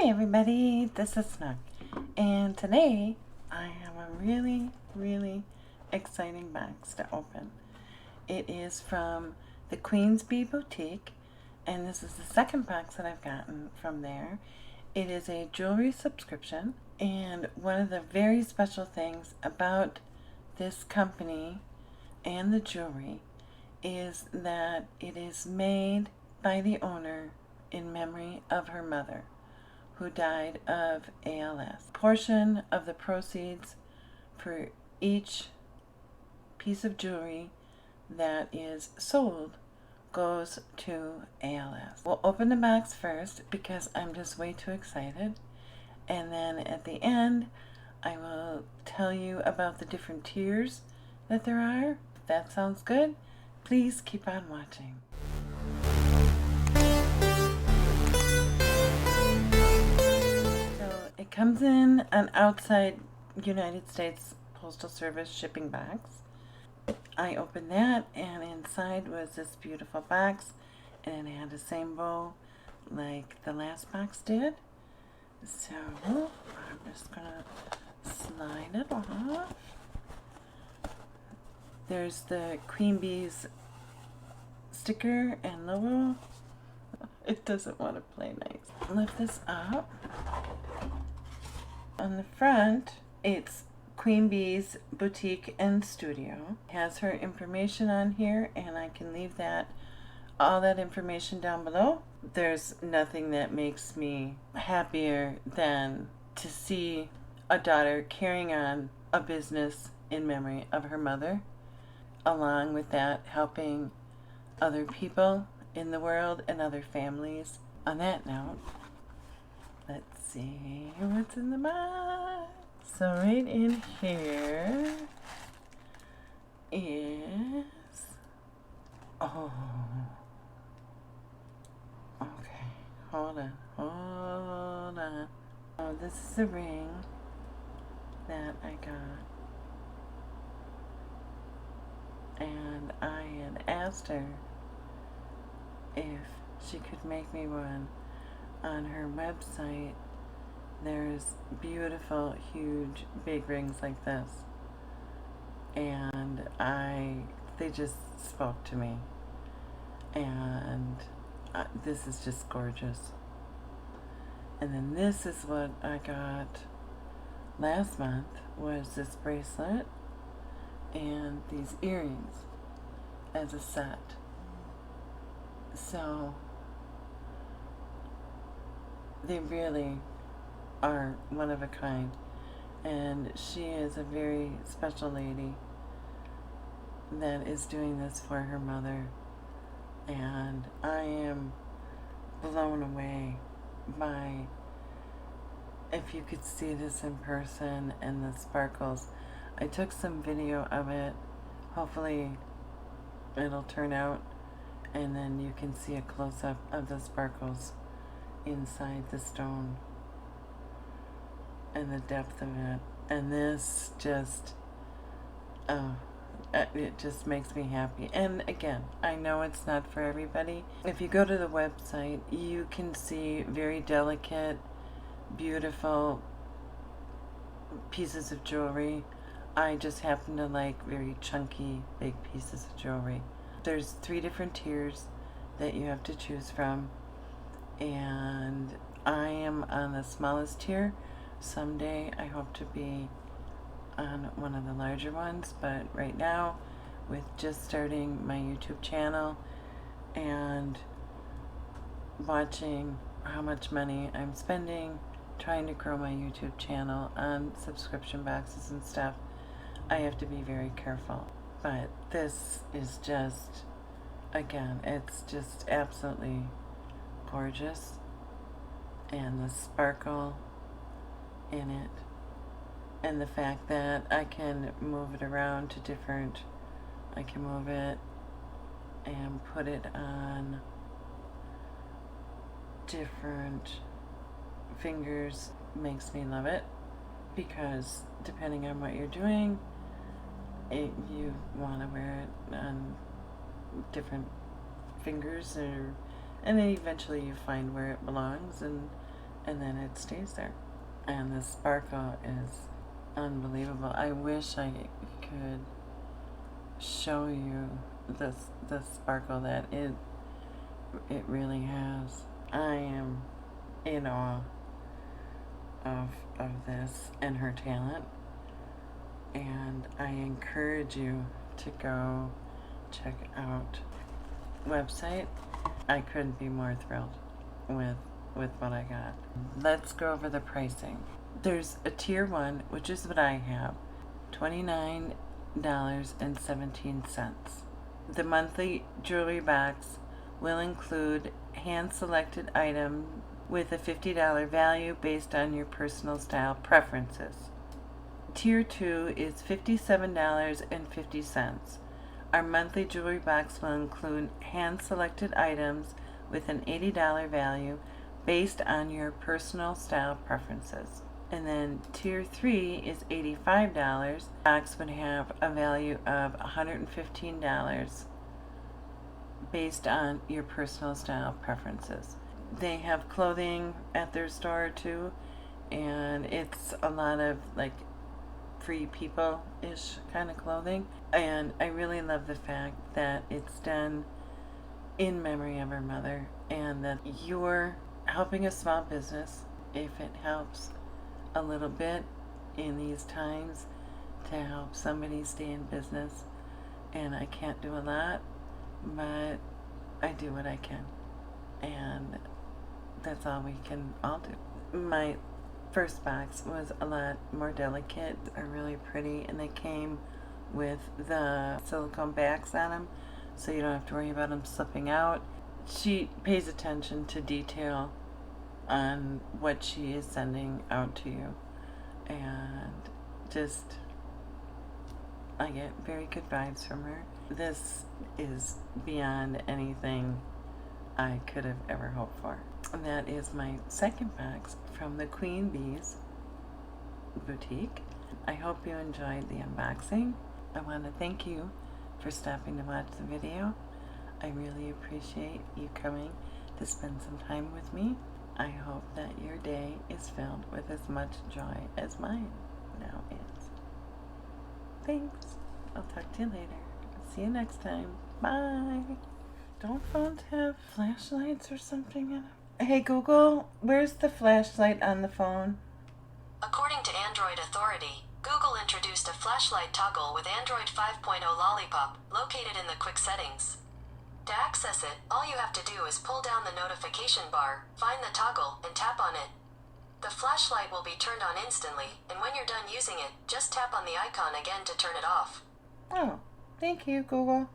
Hi everybody, this is Snook, and today I have a really exciting box to open. It is from the Queen's Bee Boutique, and this is the second box that I've gotten from there. It is a jewelry subscription, and one of the very special things about this company and the jewelry is that it is made by the owner in memory of her mother, who died of ALS. A portion of the proceeds for each piece of jewelry that is sold goes to ALS. We'll open the box first because I'm just way too excited, and then at the end I will tell you about the different tiers that there are. If that sounds good, please keep on watching. It comes in an outside United States Postal Service shipping box. I opened that, and inside was this beautiful box, and it had the same bow like the last box did. So I'm just gonna slide it off. There's the Queen Bee's sticker and logo. It doesn't want to play nice. Lift this up. On the front, it's Queen Bee's Boutique and Studio. It has her information on here, and I can leave all that information down below. There's nothing that makes me happier than to see a daughter carrying on a business in memory of her mother, along with that helping other people in the world and other families. On that note, let's see what's in the box. So right in here is, oh, okay, hold on. Oh, this is a ring that I got, and I had asked her if she could make me one. On her website, there's beautiful, huge, big rings like this, and they just spoke to me, and this is just gorgeous. And then this is what I got last month, was this bracelet and these earrings as a set. So they really are one of a kind, and she is a very special lady that is doing this for her mother, and I am blown away by, if you could see this in person and the sparkles. I took some video of it. Hopefully it'll turn out, and then you can see a close-up of the sparkles inside the stone and the depth of it. And this just, it just makes me happy. And again, I know it's not for everybody. If you go to the website, you can see very delicate, beautiful pieces of jewelry. I just happen to like very chunky, big pieces of jewelry. There's 3 different tiers that you have to choose from, and I am on the smallest tier. Someday I hope to be on one of the larger ones, but right now, with just starting my YouTube channel and watching how much money I'm spending trying to grow my YouTube channel on subscription boxes and stuff, I have to be very careful. But this is just, again, it's just absolutely gorgeous, and the sparkle in it, and the fact that I can move it around to different, I can move it and put it on different fingers, makes me love it, because depending on what you're doing, you want to wear it on different fingers, and then eventually you find where it belongs, and and then it stays there. And the sparkle is unbelievable. I wish I could show you the sparkle that it really has. I am in awe of this and her talent, and I encourage you to go check out the website. I couldn't be more thrilled with what I got. Let's go over the pricing. There's a tier 1, which is what I have, $29.17. The monthly jewelry box will include hand-selected items with a $50 value based on your personal style preferences. Tier 2 is $57.50. Our monthly jewelry box will include hand-selected items with an $80 value based on your personal style preferences. And then Tier 3 is $85. The box would have a value of $115 based on your personal style preferences. They have clothing at their store too, and it's a lot of like free people-ish kind of clothing. And I really love the fact that it's done in memory of her mother, and that you're helping a small business, if it helps a little bit in these times, to help somebody stay in business. And I can't do a lot, but I do what I can, and that's all we can all do. My first box was a lot more delicate, are really pretty, and they came with the silicone backs on them, so you don't have to worry about them slipping out. She pays attention to detail on what she is sending out to you, and just, I get very good vibes from her. This is beyond anything I could have ever hoped for. And that is my second box from the Queen Bees boutique. I hope you enjoyed the unboxing. I want to thank you for stopping to watch the video. I really appreciate you coming to spend some time with me. I hope that your day is filled with as much joy as mine now is. Thanks. I'll talk to you later. See you next time. Bye. Don't phones have flashlights or something in them? Hey Google, where's the flashlight on the phone? According to Android Authority, Google introduced a flashlight toggle with Android 5.0 Lollipop, located in the quick settings. To access it, all you have to do is pull down the notification bar, find the toggle, and tap on it. The flashlight will be turned on instantly, and when you're done using it, just tap on the icon again to turn it off. Oh, thank you, Google.